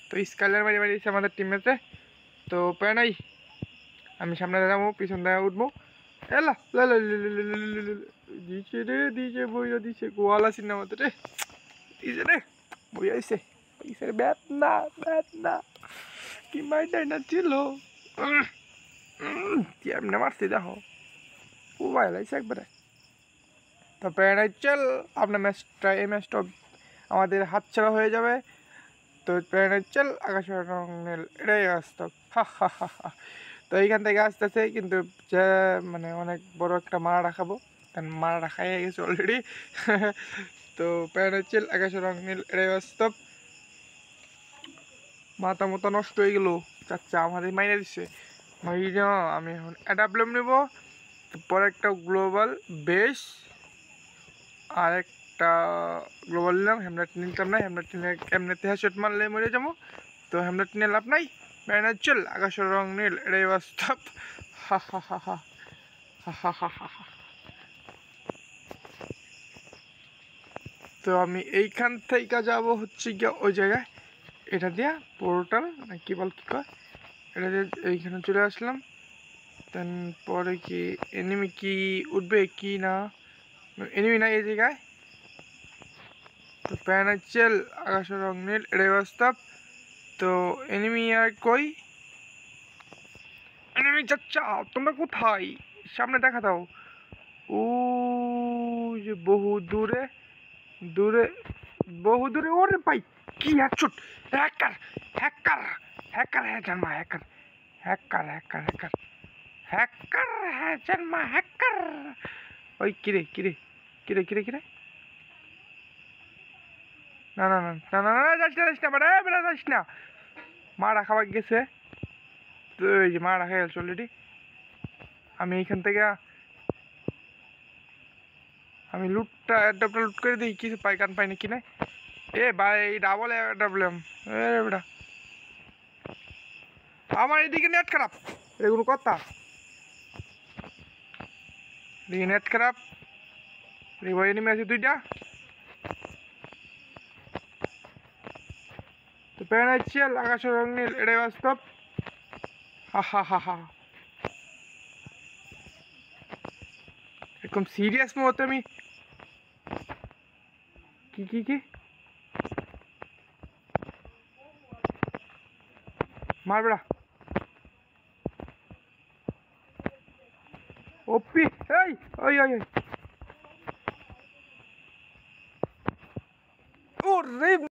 তো স্কাইলার মারি মারিয়েছে আমাদের টিমমেটে। তো প্যারা নাই, আমি সামনে যাবো, পিছন দিয়ে উঠবো। এলা দিছে রে, দিছে বইয়া দিছে, গোয়ালা সিনেমা আমাদের রে, দিছে রে বইয়া দিছে, দিছে রে। ব্যাট না কি মাইটাই না ছিল, এমনি মারছি দেখো, ও ভাই লাগছে একবারে। তো প্যারা চল, আপনার ম্যাচটা, এই ম্যাচটা আমাদের হাতছাড়া হয়ে যাবে। তো প্যারা চল, আকাশের রঙের এটাই বাস্তব, হা। তো এইখান থেকে আসতেছে কিন্তু যে মানে অনেক বড় একটা মারা রাখাবো, কারণ মারা রাখাই গেছে অলরেডি। তো প্যারা চল, আকাশের রং নীল এটাই বাস্তব। মাথা মতো নষ্ট হয়ে গেল, চাচ্চা আমাদের মাইনে দিচ্ছে। আমি এখন অ্যাডাপ্লেম নেব, পরে একটা গ্লোবাল বেস আর একটা গ্লোবাল নিলাম। হ্যামলেট নিতাম না, হ্যামলেট নিলে এমনিতে হেডশট মারলে মরে যাবো। তো হ্যামলেট নিয়ে লাভ নাই। ব্যানার চল, আকাশের রং নীল এটাই বাস্তব, হা। তো আমি এইখান থেকে যাবো হচ্ছে গিয়ে ওই জায়গায়, এটা দিয়া পোর্টাল না কি বল কি কয়, এটা দিয়ে এইখানে চলে আসলাম। দেন পরে কি এনিমি কি উঠবে কি না, এনিমি না এই জায়গায়। তো প্যানের চেল, আকাশের রং নীল এটাই বাস্তব। তো এনিমি আর কই, এনিমি চাচ্চা তোমরা কোথায়, সামনে দেখা দাও। ও যে বহু দূরে দূরে বহু দূরে, ওরে ভাই কি হেডশট, হ্যাকার হ্যাকার হ্যাকার হ্যাঁ জানমা hacker hacker hacker hacker hacker হ্যাঁ জানমা হ্যাকার। ওই কিরে না যাস না বেড়া যাস না, মারা খাবার গেছে। তো এই যে মারা খেয়ে গেছে অলরেডি। আমি এইখান থেকে আমি লুটটা অ্যাডাপ্টার লুট করে দিই, কিছু পাই কান পাই না কি না। এ ভাই ডাবল অ্যাডাপ্টার, এ বেটা আমার এদিকে নেট খারাপ, এগুলো কথা এদিকে নেট খারাপ। রিভাই এনিমি আছে দুইটা। তো প্যানাইচিয়াল, আকাশের রং নীল এটাই বাস্তব, হা। এরকম সিরিয়াস মুহূর্তে আমি কি মার বেড়া ওপি, এই ওই